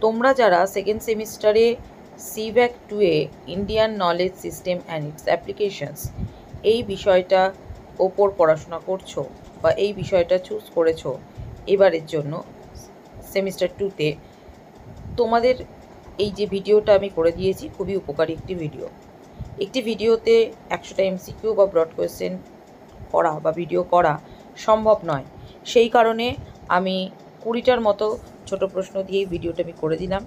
তোমরা যারা সেকেন্ড সেমিস্টারে সিভ্যাক 2-এ Indian knowledge system and its applications এই বিষয়টা ওপর পড়াশোনা করছো বা এই বিষয়টা চুজ করেছো এবারের জন্য সেমিস্টার 2-তে, তোমাদের এই যে ভিডিওটা আমি করে দিয়েছি খুবই উপকারী একটি ভিডিও। একটি ভিডিওতে 100টা এমসিকিউ বা ব্রড কোয়েশ্চেন করা বা ভিডিও করা সম্ভব নয়, সেই কারণে আমি 20টার মতো ছোট প্রশ্ন দিয়েই ভিডিওটা আমি করে দিলাম।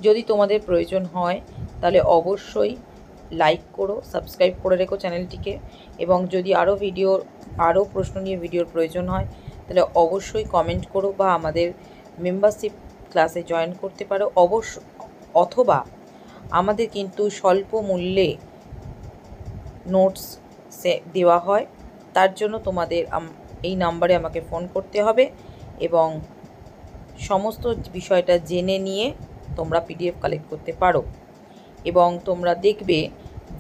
যদি তোমাদের প্রয়োজন হয় তাহলে অবশ্যই লাইক করো, সাবস্ক্রাইব করে রেখো চ্যানেলটিকে, এবং যদি আরও প্রশ্ন নিয়ে ভিডিওর প্রয়োজন হয় তাহলে অবশ্যই কমেন্ট করো বা আমাদের মেম্বারশিপ ক্লাসে জয়েন করতে পারো অথবা আমাদের কিন্তু স্বল্প মূল্যে নোটস দেওয়া হয়। তার জন্য তোমাদের এই নাম্বারে আমাকে ফোন করতে হবে এবং সমস্ত বিষয়টা জেনে নিয়ে তোমরা পিডিএফ কালেক্ট করতে পারো। এবং তোমরা দেখবে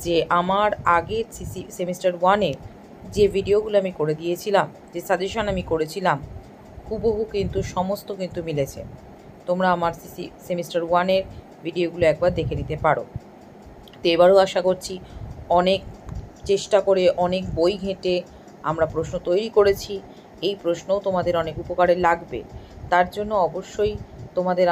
যে আমার আগের সেমিস্টার 1-এ যে ভিডিওগুলো আমি করে দিয়েছিলাম, যে সাজেশন আমি করেছিলাম, হুবহু কিন্তু সমস্ত কিন্তু মিলেছে। তোমরা আমার সেমিস্টার 1-এর ভিডিওগুলো একবার দেখে নিতে পারো। তো এবারও আশা করছি অনেক চেষ্টা করে অনেক বই ঘেঁটে আমরা প্রশ্ন তৈরি করেছি। এই প্রশ্নও তোমাদের অনেক উপকারে লাগবে। তার জন্য অবশ্যই তোমাদের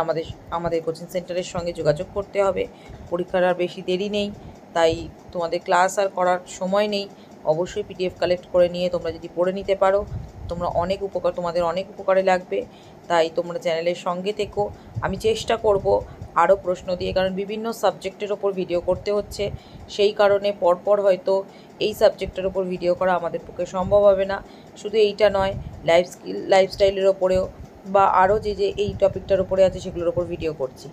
আমাদের কোচিং সেন্টারের সঙ্গে যোগাযোগ করতে হবে। পরীক্ষার আর বেশি দেরি নেই, তাই তোমাদের ক্লাস আর করার সময় নেই। অবশ্যই পিডিএফ কালেক্ট করে নিয়ে তোমরা যদি পড়ে নিতে পারো তোমাদের অনেক উপকারে লাগবে। তাই তোমরা চ্যানেলের সঙ্গে থেকো। আমি চেষ্টা করব আরও প্রশ্ন দিয়ে, কারণ বিভিন্ন সাবজেক্টের ওপর ভিডিও করতে হচ্ছে, সেই কারণে পরপর হয়তো এই সাবজেক্টের ওপর ভিডিও করা আমাদের পক্ষে সম্ভব হবে না। শুধু এইটা নয়, লাইফস্টাইলের ওপরেও বা আরও যে এই টপিকটার ওপরে আছে সেগুলোর ওপর ভিডিও করছি।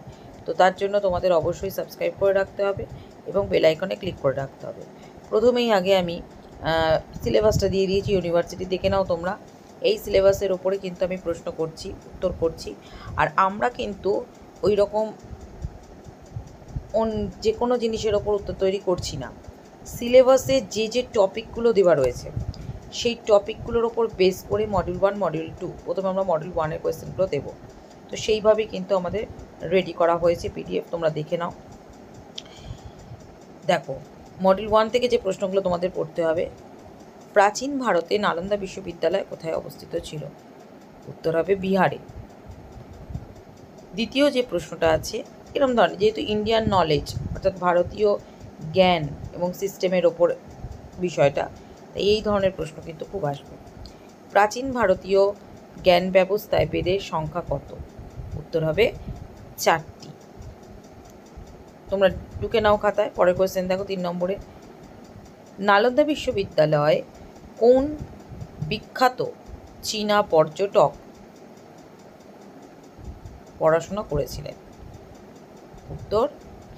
তো তার জন্য তোমাদের অবশ্যই সাবস্ক্রাইব করে রাখতে হবে এবং বেল আইকনে ক্লিক করে রাখতে হবে। প্রথমেই আগে আমি সিলেবাসটা দিয়ে দিয়েছি, ইউনিভার্সিটি দেখে নাও তোমরা। এই সিলেবাসের ওপরে কিন্তু আমি প্রশ্ন করছি, উত্তর করছি। আর আমরা কিন্তু ওই রকম যে কোনো জিনিসের ওপর উত্তর তৈরি করছি না। সিলেবাসে যে টপিকগুলো দেওয়া রয়েছে সেই টপিকগুলোর ওপর বেস করে মডিউল 1, মডিউল 2, প্রথমে আমরা মডিউল 1-এর কোয়েশ্চেনগুলো দেবো। তো সেইভাবেই কিন্তু আমাদের রেডি করা হয়েছে পিডিএফ, তোমরা দেখে নাও। দেখো, মডিউল 1 থেকে যে প্রশ্নগুলো তোমাদের পড়তে হবে, প্রাচীন ভারতে নালন্দা বিশ্ববিদ্যালয় কোথায় অবস্থিত ছিল? উত্তর হবে বিহারে। দ্বিতীয় যে প্রশ্নটা আছে এরকম ধরনের, যেহেতু ইন্ডিয়ান নলেজ অর্থাৎ ভারতীয় জ্ঞান এবং সিস্টেমের ওপর বিষয়টা, এই ধরনের প্রশ্ন কিন্তু খুব আসবে। প্রাচীন ভারতীয় জ্ঞান ব্যবস্থায় বেদের সংখ্যা কত? উত্তর হবে 4টি। তোমরা ঢুকে নাও খাতায়। পরের কোয়েশ্চেন দেখো 3 নম্বরে, নালন্দা বিশ্ববিদ্যালয় কোন বিখ্যাত চীনা পর্যটক পড়াশোনা করেছিলেন? উত্তর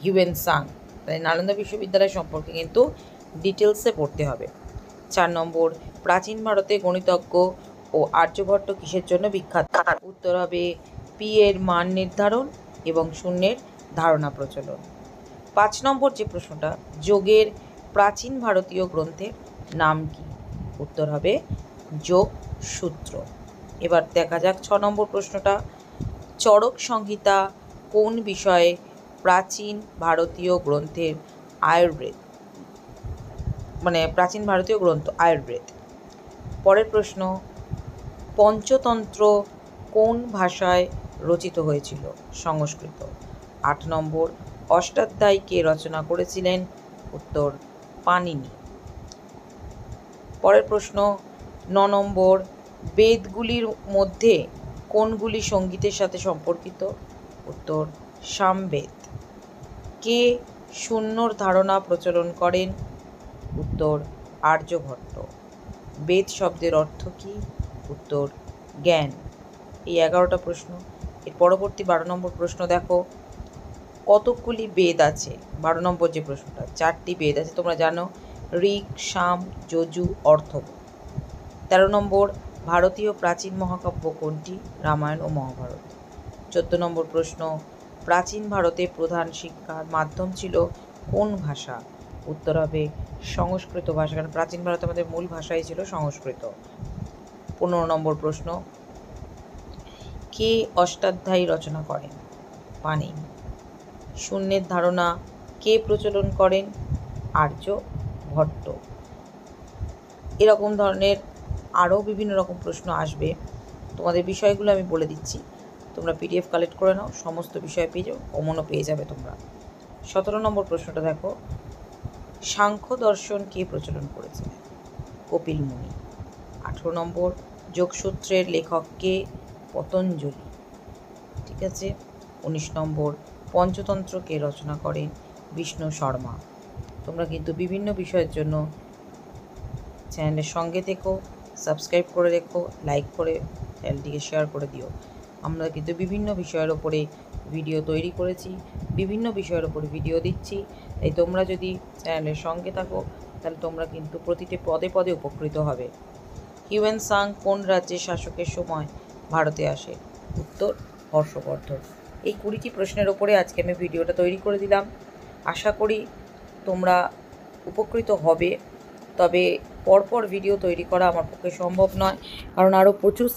হিউয়েন সাং। তাই নালন্দা বিশ্ববিদ্যালয় সম্পর্কে কিন্তু ডিটেলসে পড়তে হবে। 4 নম্বর, প্রাচীন ভারতে গণিতজ্ঞ ও আর্যভট্ট কিসের জন্য বিখ্যাত? উত্তর হবে পি এর মান নির্ধারণ এবং শূন্যের ধারণা প্রচলন। 5 নম্বর যে প্রশ্নটা, যোগের প্রাচীন ভারতীয় গ্রন্থের নাম কি? উত্তর হবে যোগ সূত্র। এবার দেখা যাক 6 নম্বর প্রশ্নটা, চরক সংহিতা কোন বিষয়ে প্রাচীন ভারতীয় গ্রন্থের আয়ুর্বেদ, প্রাচীন ভারতীয় গ্রন্থ আয়ুর্বেদ। পরের প্রশ্ন, পঞ্চতন্ত্র কোন ভাষায় রচিত হয়েছিল? সংস্কৃত। 8 নম্বর, অষ্টাধ্যায়ী কে রচনা করেছিলেন? উত্তর পাণিনি। পরের প্রশ্ন 9 নম্বর, বেদগুলির মধ্যে কোনগুলি সঙ্গীতের সাথে সম্পর্কিত? উত্তর সামবেদ। কে শূন্যর ধারণা প্রচলন করেন? উত্তর আর্যভট্ট। বেদ শব্দের অর্থ কী? উত্তর জ্ঞান। এই 11টা প্রশ্ন। এর পরবর্তী 12 নম্বর প্রশ্ন দেখো, কতকগুলি বেদ আছে? 12 নম্বর যে প্রশ্নটা, 4টি বেদ আছে তোমরা জানো, ঋক, সাম, যজু, অর্থব। 13 নম্বর, ভারতীয় প্রাচীন মহাকাব্য কোনটি? রামায়ণ ও মহাভারত। 14 নম্বর প্রশ্ন, প্রাচীন ভারতে প্রধান শিক্ষার মাধ্যম ছিল কোন ভাষা? উত্তর হবে সংস্কৃত ভাষা, কারণ প্রাচীন ভারতে আমাদের মূল ভাষাই ছিল সংস্কৃত। 15 নম্বর প্রশ্ন, কে অষ্টাধ্যায়ী রচনা করেন? পাণিনি। শূন্যের ধারণা কে প্রচলন করেন? আর্যভট্ট। এরকম ধরনের আরও বিভিন্ন রকম প্রশ্ন আসবে। তোমাদের বিষয়গুলো আমি বলে দিচ্ছি, তোমরা পিডিএফ কালেক্ট করে নাও, সমস্ত বিষয় পেয়ে যাও, কমনও পেয়ে যাবে তোমরা। 17 নম্বর প্রশ্নটা দেখো, সাংখ্য দর্শন কে প্রচলন করেছে? কপিল মুনি। 18 নম্বর, যোগসূত্রের লেখক কে? পতঞ্জলি। ঠিক আছে। 19 নম্বর, পঞ্চতন্ত্র কে রচনা করেন? বিষ্ণু শর্মা। তোমরা কিন্তু বিভিন্ন বিষয়ের জন্য চ্যানেলের সঙ্গে থেকো, সাবস্ক্রাইব করে রেখো, লাইক করে চ্যানেলটিকে শেয়ার করে দিও। আমরা কিন্তু বিভিন্ন বিষয়ের ওপরে ভিডিও তৈরি করেছি, বিভিন্ন বিষয়ের ওপরে ভিডিও দিচ্ছি, তাই তোমরা যদি চ্যানেলের সঙ্গে থাকো তাহলে তোমরা কিন্তু প্রতিটি পদে পদে উপকৃত হবে। হিউয়েন সাং কোন রাজ্যের শাসকের সময় ভারতে আসে? উত্তর, হর্ষবর্ধন। এই 20টি প্রশ্নের ওপরে আজকে আমি ভিডিওটা তৈরি করে দিলাম। আশা করি তোমরা উপকৃত হবে। তবে পরপর ভিডিও তৈরি করা আমার পক্ষে সম্ভব নয়, কারণ আরও প্রচুর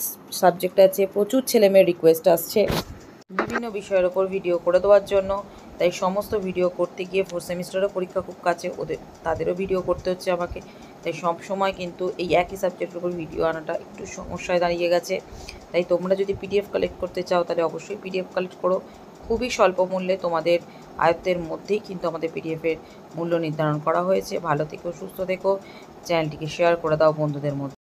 সাবজেক্ট আছে, প্রচুর ছেলেমেয়ের রিকোয়েস্ট আসছে বিভিন্ন বিষয়ের ওপর ভিডিও করে দেওয়ার জন্য। তাই সমস্ত ভিডিও করতে গিয়ে 4th সেমিস্টারের পরীক্ষা খুব কাছে, তাদেরও ভিডিও করতে হচ্ছে আমাকে। তাই সব সময় কিন্তু এই একই সাবজেক্টের উপর ভিডিও আনাটা একটু সমস্যায় দাঁড়িয়ে গেছে। তাই তোমরা যদি পিডিএফ কালেক্ট করতে চাও তাহলে অবশ্যই পিডিএফ কালেক্ট করো। খুবই স্বল্প মূল্যে তোমাদের আয়ত্তের মধ্যেই কিন্তু আমাদের পিডিএফের মূল্য নির্ধারণ করা হয়েছে। ভালো থেকো, সুস্থ থেকো, চ্যানেলটিকে শেয়ার করে দাও বন্ধুদের মধ্যে।